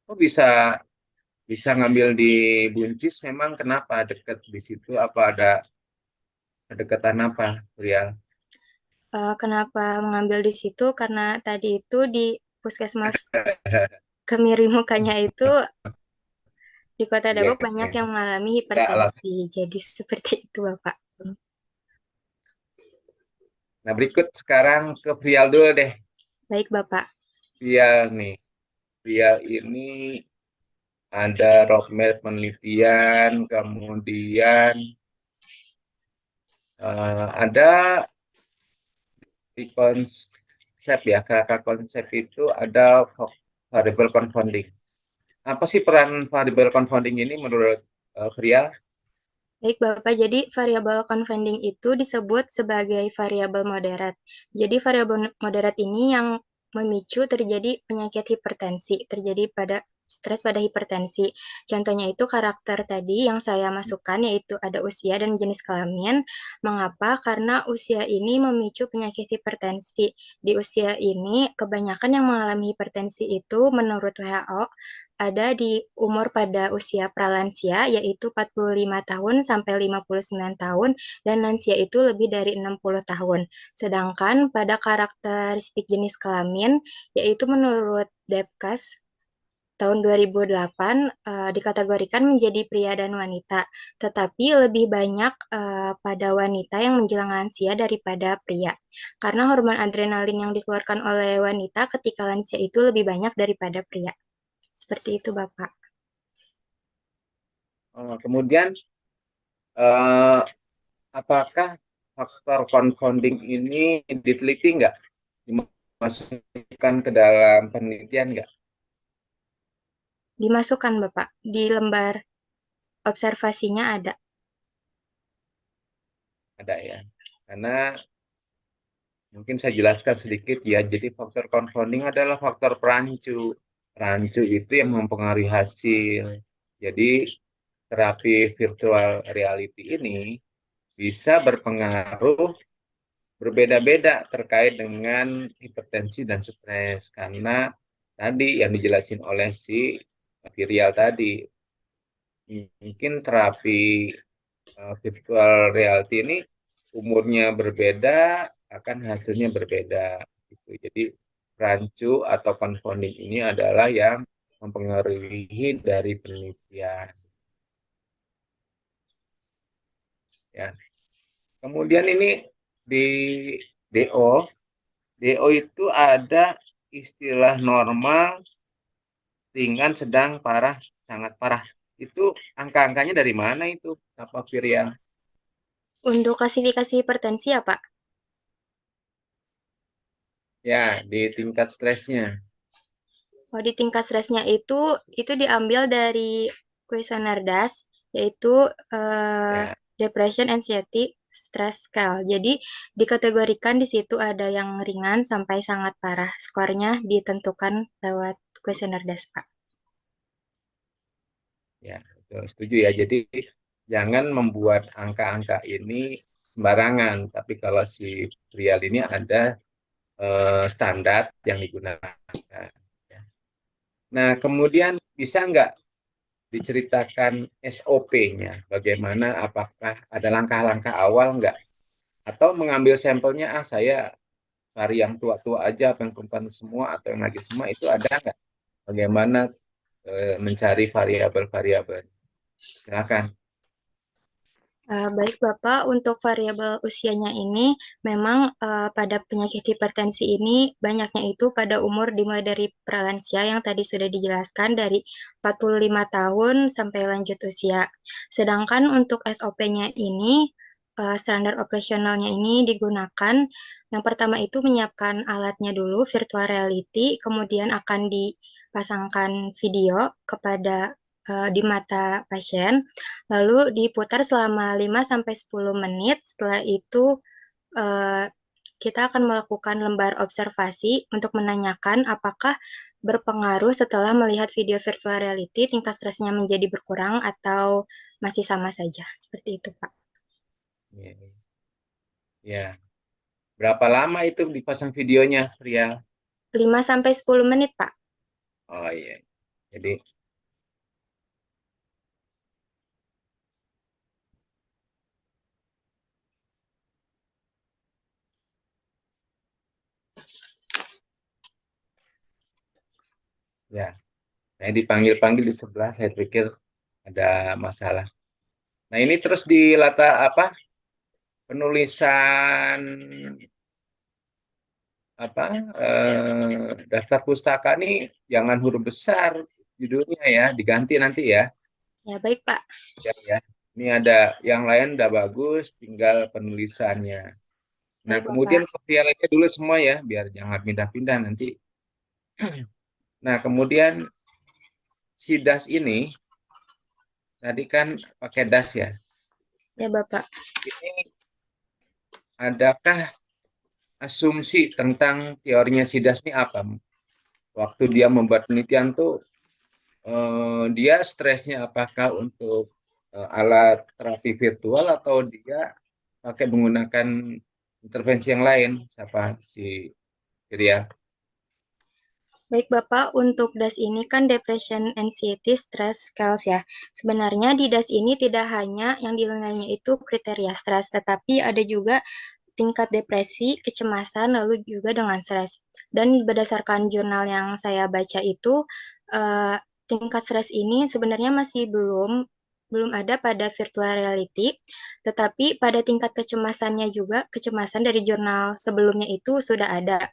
kok bisa bisa ngambil di Buncis? Memang kenapa deket di situ? Apa ada kedekatan apa, Prial? Kenapa mengambil di situ? Karena tadi itu di Puskesmas Kemirimukanya itu di Kota Iya, Depok banyak yang mengalami ada alasan. hipertensi. Jadi seperti itu, Bapak. Nah, berikut sekarang ke Prial dulu deh. Baik, Bapak. Prial nih. Prial ini ada roadmap penelitian, kemudian ada di konsep ya, kakak konsep itu ada variable confounding. Apa sih peran variable confounding ini menurut Fria? Baik, Bapak. Jadi, variabel confounding itu disebut sebagai variabel moderat. Jadi, variabel moderat ini yang memicu terjadi penyakit hipertensi, terjadi pada stres pada hipertensi. Contohnya itu karakter tadi yang saya masukkan, yaitu ada usia dan jenis kelamin. Mengapa? Karena usia ini memicu penyakit hipertensi. Di usia ini, kebanyakan yang mengalami hipertensi itu menurut WHO ada di umur pada usia pralansia, yaitu 45 tahun sampai 59 tahun, dan lansia itu lebih dari 60 tahun. Sedangkan pada karakteristik jenis kelamin, yaitu menurut Depkas tahun 2008 dikategorikan menjadi pria dan wanita, tetapi lebih banyak pada wanita yang menjelang lansia daripada pria. Karena hormon adrenalin yang dikeluarkan oleh wanita ketika lansia itu lebih banyak daripada pria. Seperti itu, Bapak. Kemudian eh, apakah faktor confounding ini diteliti nggak? Dimasukkan ke dalam penelitian nggak? Dimasukkan, Bapak. Di lembar observasinya ada. Ada ya. Karena mungkin saya jelaskan sedikit ya. Jadi faktor confounding adalah faktor perancu. Perancu itu yang mempengaruhi hasil. Jadi terapi virtual reality ini bisa berpengaruh berbeda-beda terkait dengan hipertensi dan stres. Karena tadi yang dijelasin oleh si Virial tadi, mungkin terapi virtual reality ini umurnya berbeda, akan hasilnya berbeda. Gitu. Jadi rancu atau confounding ini adalah yang mempengaruhi dari penelitian. Ya. Kemudian ini di DO, DO itu ada istilah normal, ringan, sedang, parah, sangat parah. Itu angka-angkanya dari mana itu, apa Virial? Untuk klasifikasi hipertensi ya, Pak? Ya, di tingkat stresnya. Oh, di tingkat stresnya itu diambil dari kuesioner DAS, yaitu Ya, Depression Anxiety Stress Scale. Jadi, dikategorikan di situ ada yang ringan sampai sangat parah. Skornya ditentukan lewat kuesioner DAS, Pak. ya, betul. Setuju ya. Jadi jangan membuat angka-angka ini sembarangan. Tapi kalau si Virial ini ada standar yang digunakan. Ya. Nah, kemudian bisa nggak diceritakan SOP-nya? Bagaimana, apakah ada langkah-langkah awal nggak? Atau mengambil sampelnya, saya cari yang tua-tua aja, yang perempuan semua, atau yang lagi semua, itu ada nggak? Bagaimana mencari variabel-variabel? Silakan. Baik Bapak, untuk variabel usianya ini memang pada penyakit hipertensi ini banyaknya itu pada umur dimulai dari pralansia yang tadi sudah dijelaskan dari 45 tahun sampai lanjut usia. Sedangkan untuk SOP-nya ini standar operasionalnya ini digunakan yang pertama itu menyiapkan alatnya dulu virtual reality, kemudian akan dipasangkan video kepada di mata pasien, lalu diputar selama 5-10 menit. Setelah itu eh, kita akan melakukan lembar observasi untuk menanyakan apakah berpengaruh setelah melihat video virtual reality tingkat stresnya menjadi berkurang atau masih sama saja. Seperti itu, Pak. Ya, ya. Berapa lama itu dipasang videonya, Ria? 5-10 menit, Pak. Oh iya. Jadi ya, saya dipanggil-panggil di sebelah, saya pikir ada masalah. Nah, ini terus di latar apa? Penulisan apa? Daftar pustaka nih jangan huruf besar judulnya ya, diganti nanti ya. Ya, baik, Pak. Ya, ya. Ini ada yang lain udah bagus, tinggal penulisannya. Nah, Baik, kemudian Bapak. copy lainnya dulu semua ya, biar jangan pindah-pindah nanti. Nah, kemudian si das ini tadi kan pakai das ya. Ya, Bapak. Ini adakah asumsi tentang teorinya si das ini apa? Waktu dia membuat penelitian tuh dia stresnya apakah untuk alat terapi virtual atau dia pakai menggunakan intervensi yang lain? Siapa si Ria? Baik, Bapak, untuk DAS ini kan Depression Anxiety Stress Scales ya. Sebenarnya di DAS ini tidak hanya yang dinilainya itu kriteria stres, tetapi ada juga tingkat depresi, kecemasan, lalu juga dengan stres. Dan berdasarkan jurnal yang saya baca itu, eh, tingkat stres ini sebenarnya masih belum ada pada virtual reality, tetapi pada tingkat kecemasannya juga, kecemasan dari jurnal sebelumnya itu sudah ada.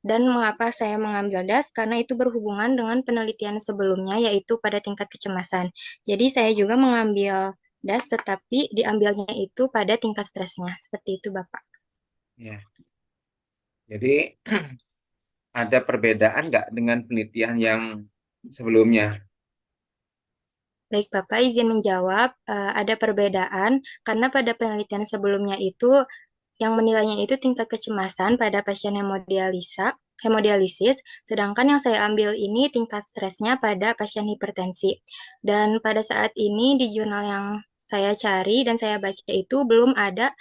Dan mengapa saya mengambil DAS? Karena itu berhubungan dengan penelitian sebelumnya, yaitu pada tingkat kecemasan. Jadi saya juga mengambil DAS, tetapi diambilnya itu pada tingkat stresnya. Seperti itu, Bapak. Ya, jadi ada perbedaan nggak dengan penelitian yang sebelumnya? Baik, Bapak izin menjawab, ada perbedaan karena pada penelitian sebelumnya itu yang menilainya itu tingkat kecemasan pada pasien hemodialisis, sedangkan yang saya ambil ini tingkat stresnya pada pasien hipertensi. Dan pada saat ini di jurnal yang saya cari dan saya baca itu belum ada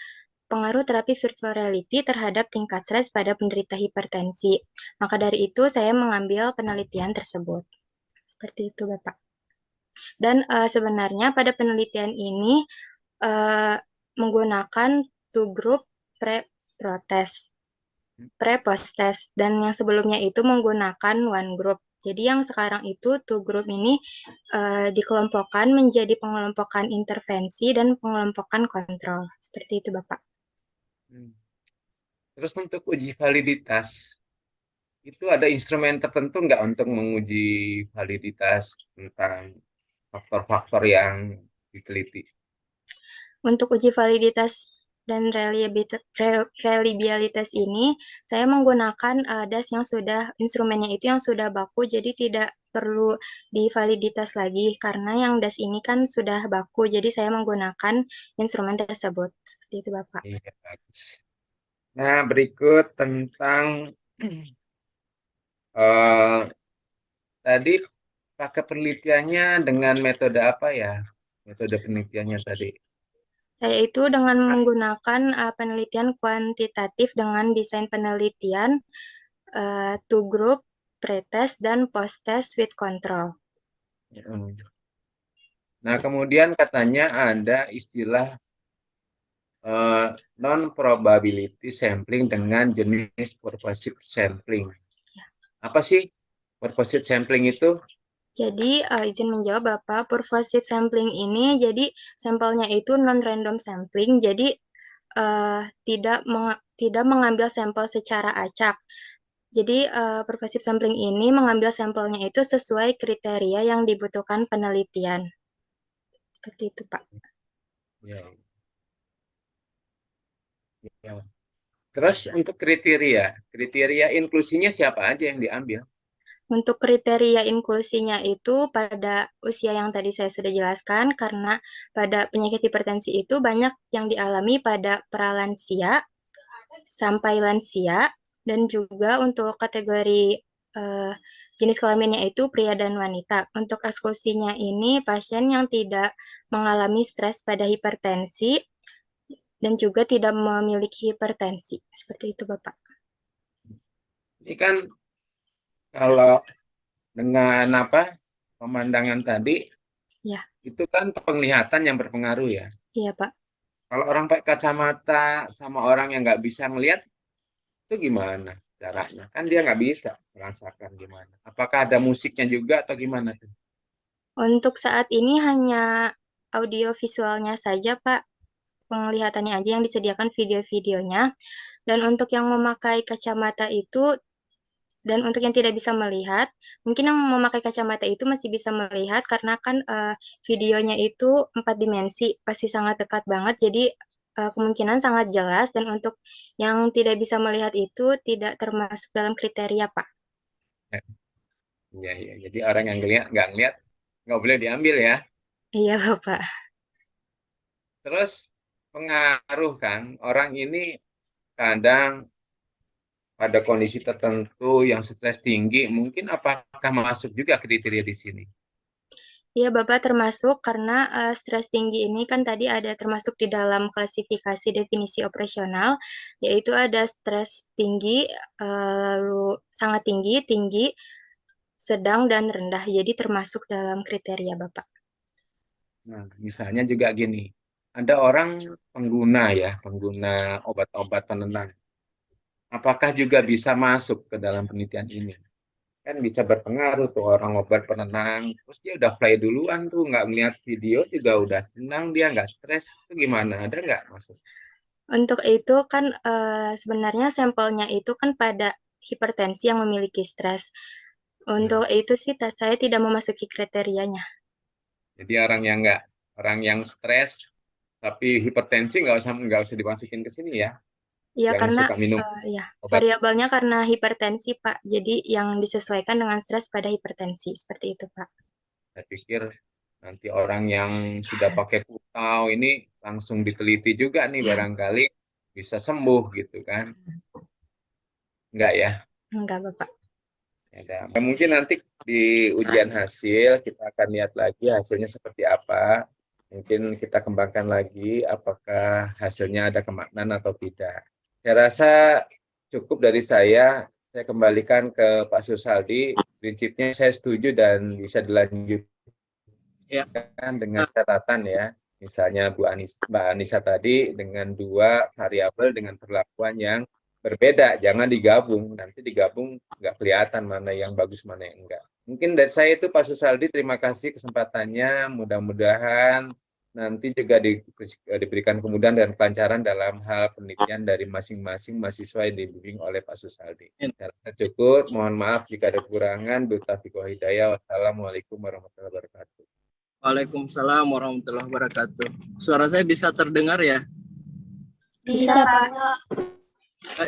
pengaruh terapi virtual reality terhadap tingkat stres pada penderita hipertensi. Maka dari itu saya mengambil penelitian tersebut. Seperti itu, Bapak. Dan sebenarnya pada penelitian ini uh, menggunakan two group pre-protest, pre-post-test, dan yang sebelumnya itu menggunakan one group. Jadi yang sekarang itu two group ini dikelompokkan menjadi pengelompokan intervensi dan pengelompokan kontrol. Seperti itu, Bapak. Hmm. Terus untuk uji validitas, itu ada instrumen tertentu nggak untuk menguji validitas tentang faktor-faktor yang diteliti? Untuk uji validitas dan reliabilitas ini, saya menggunakan DAS yang sudah, instrumennya itu yang sudah baku, jadi tidak perlu divaliditas lagi, karena yang DAS ini kan sudah baku, jadi saya menggunakan instrumen tersebut. Seperti itu, Bapak. Iya, bagus. Nah, berikut tentang eh, tadi pakai penelitiannya dengan metode apa ya? Metode penelitiannya tadi. Saya itu dengan menggunakan penelitian kuantitatif dengan desain penelitian two group, pretest, dan post-test with control. Hmm. Nah, kemudian katanya ada istilah non-probability sampling dengan jenis purposive sampling. Apa sih purposive sampling itu? Jadi, izin menjawab Bapak, purposive sampling ini, jadi sampelnya itu non-random sampling, jadi tidak mengambil sampel secara acak. Jadi, purposive sampling ini mengambil sampelnya itu sesuai kriteria yang dibutuhkan penelitian. Seperti itu, Pak. Ya, ya. Terus untuk kriteria inklusinya siapa aja yang diambil? Untuk kriteria inklusinya itu pada usia yang tadi saya sudah jelaskan, karena pada penyakit hipertensi itu banyak yang dialami pada pralansia sampai lansia, dan juga untuk kategori eh, jenis kelaminnya itu pria dan wanita. Untuk eksklusinya ini pasien yang tidak mengalami stres pada hipertensi dan juga tidak memiliki hipertensi. Seperti itu, Bapak. Ini kan kalau dengan apa pemandangan tadi Ya, itu kan penglihatan yang berpengaruh ya. iya, Pak. Kalau orang pakai kacamata sama orang yang nggak bisa melihat itu gimana caranya? Kan dia nggak bisa merasakan gimana. Apakah ada musiknya juga atau gimana tuh? Untuk saat ini hanya audio visualnya saja, Pak. Penglihatannya aja yang disediakan video-videonya. Dan untuk yang memakai kacamata itu, dan untuk yang tidak bisa melihat, mungkin yang memakai kacamata itu masih bisa melihat karena kan videonya itu 4 dimensi, pasti sangat dekat banget. Jadi kemungkinan sangat jelas, dan untuk yang tidak bisa melihat itu tidak termasuk dalam kriteria, Pak. Iya, iya. Jadi orang yang nggak ngeliat nggak boleh diambil ya. Iya, Bapak. Terus pengaruh kan orang ini kadang pada kondisi tertentu yang stres tinggi, mungkin apakah masuk juga kriteria di sini? Iya, Bapak, termasuk karena stres tinggi ini kan tadi ada termasuk di dalam klasifikasi definisi operasional, yaitu ada stres tinggi, lalu sangat tinggi, tinggi, sedang, dan rendah. Jadi termasuk dalam kriteria, Bapak. Nah, misalnya juga gini, ada orang pengguna obat-obat penenang. Apakah juga bisa masuk ke dalam penelitian ini? Kan bisa berpengaruh tuh orang obat penenang, terus dia udah play duluan tuh, nggak melihat video juga udah senang, dia nggak stres, itu gimana? Ada nggak masuk? Untuk itu kan sebenarnya sampelnya itu kan pada hipertensi yang memiliki stres. Hmm. Untuk itu sih saya tidak memasuki kriterianya. Jadi orang yang stres tapi hipertensi nggak usah dimasukin ke sini ya, Iya, yang karena suka minum ya obat. variabelnya karena hipertensi, Pak. Jadi yang disesuaikan dengan stres pada hipertensi, seperti itu, Pak. Saya pikir nanti orang yang sudah pakai putau ini langsung diteliti juga nih barangkali bisa sembuh gitu kan. Enggak ya? Enggak, Bapak. Ya, mungkin nanti di ujian hasil kita akan lihat lagi hasilnya seperti apa. Mungkin kita kembangkan lagi apakah hasilnya ada kemaknaan atau tidak. Saya rasa cukup dari saya. Saya kembalikan ke Pak Susaldi. Prinsipnya saya setuju dan bisa dilanjutkan Ya, dengan catatan ya. Misalnya Mbak Anissa tadi dengan dua variabel dengan perlakuan yang berbeda, jangan digabung. Nanti digabung nggak kelihatan mana yang bagus, mana yang enggak. Mungkin dari saya itu Pak Susaldi, terima kasih kesempatannya. Mudah-mudahan nanti juga diberikan kemudahan dan kelancaran dalam hal penelitian dari masing-masing mahasiswa yang dibimbing oleh Pak Susaldi. Saya rasa cukup. Mohon maaf jika ada kekurangan. Taufiq wal hidayah. Wassalamualaikum warahmatullahi wabarakatuh. Waalaikumsalam warahmatullahi wabarakatuh. Suara saya bisa terdengar ya? Bisa, Pak.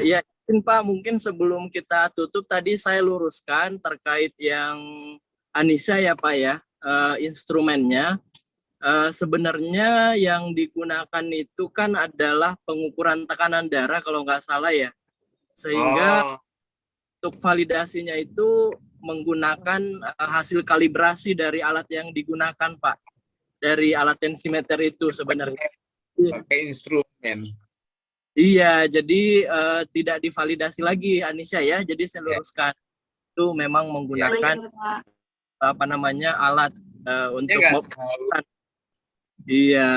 Ya, Pak, mungkin sebelum kita tutup tadi saya luruskan terkait yang Anissa ya Pak ya, instrumennya. Sebenarnya yang digunakan itu kan adalah pengukuran tekanan darah kalau nggak salah ya. Sehingga untuk validasinya itu menggunakan hasil kalibrasi dari alat yang digunakan Pak. Dari alat tensimeter itu sebenarnya. Pakai instrumen. Iya, jadi tidak divalidasi lagi Anisha ya. Jadi saya luruskan itu memang menggunakan apa namanya alat untuk iya.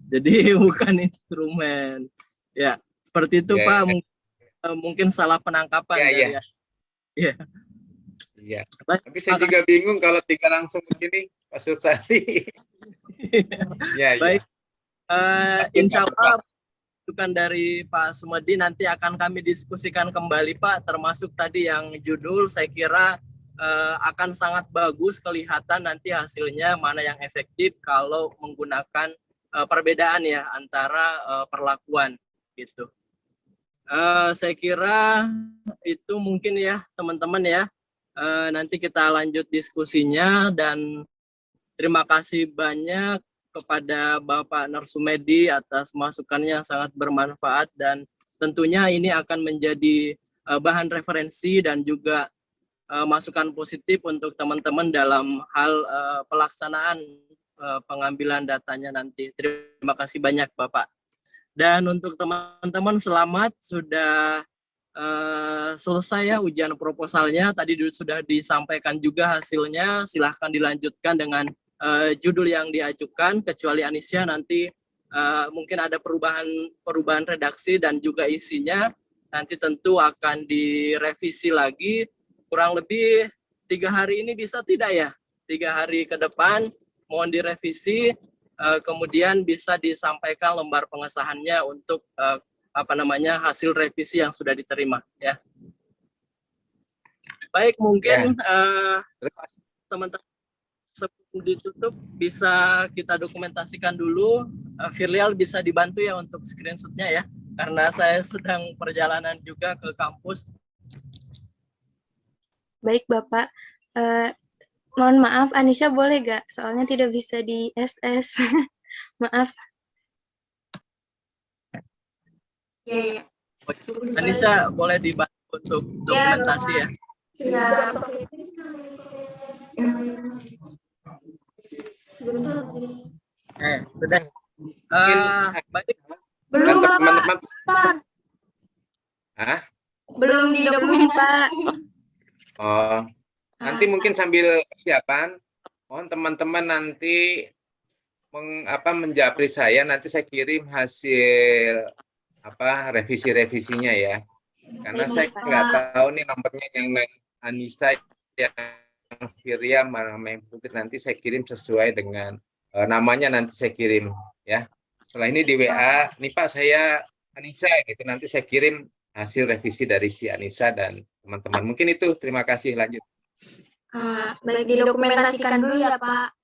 Jadi bukan instrumen. Ya, seperti itu Pak. Mungkin salah penangkapan dari Iya. Iya. Tapi saya juga bingung kalau tiga langsung begini, Pak Sursadi. Ya, baik. Insya Allah masukan dari Pak Sumedi nanti akan kami diskusikan kembali Pak, termasuk tadi yang judul saya kira akan sangat bagus kelihatan nanti hasilnya mana yang efektif kalau menggunakan perbedaan ya antara perlakuan gitu. Saya kira itu mungkin ya teman-teman ya, nanti kita lanjut diskusinya dan terima kasih banyak kepada Bapak Narsumedi atas masukannya yang sangat bermanfaat dan tentunya ini akan menjadi bahan referensi dan juga masukan positif untuk teman-teman dalam hal pelaksanaan pengambilan datanya nanti. Terima kasih banyak Bapak. Dan untuk teman-teman selamat sudah selesai ya ujian proposalnya. Tadi sudah disampaikan juga hasilnya. Silahkan dilanjutkan dengan judul yang diajukan, kecuali Anisya nanti mungkin ada perubahan redaksi dan juga isinya nanti tentu akan direvisi lagi. Kurang lebih 3 hari ini bisa tidak ya? 3 hari ke depan mohon direvisi, kemudian bisa disampaikan lembar pengesahannya untuk hasil revisi yang sudah diterima ya. Baik, mungkin teman-teman ditutup bisa kita dokumentasikan dulu. Firlial bisa dibantu ya untuk screenshotnya ya, karena saya sedang perjalanan juga ke kampus. Baik, Bapak. Mohon maaf, Anissa boleh gak? Soalnya tidak bisa di SS. Maaf. Iya. Anissa boleh dibantu untuk dokumentasi ya. Siap. Sudah. Baik. Belum, Dan Bapak. teman-teman, Belum di dokumen, Pak. oh, nanti mungkin sambil persiapan, mohon teman-teman nanti menjapri saya, nanti saya kirim hasil revisi-revisinya ya. Karena saya nggak tahu nih nomornya yang Anissa, yang Firya, yang Putri, nanti saya kirim sesuai dengan namanya, nanti saya kirim ya. Setelah ini di WA, nih Pak saya Anissa gitu, nanti saya kirim hasil revisi dari si Anissa dan teman-teman. Mungkin itu, terima kasih, lanjut. Baik, didokumentasikan dulu ya, Pak.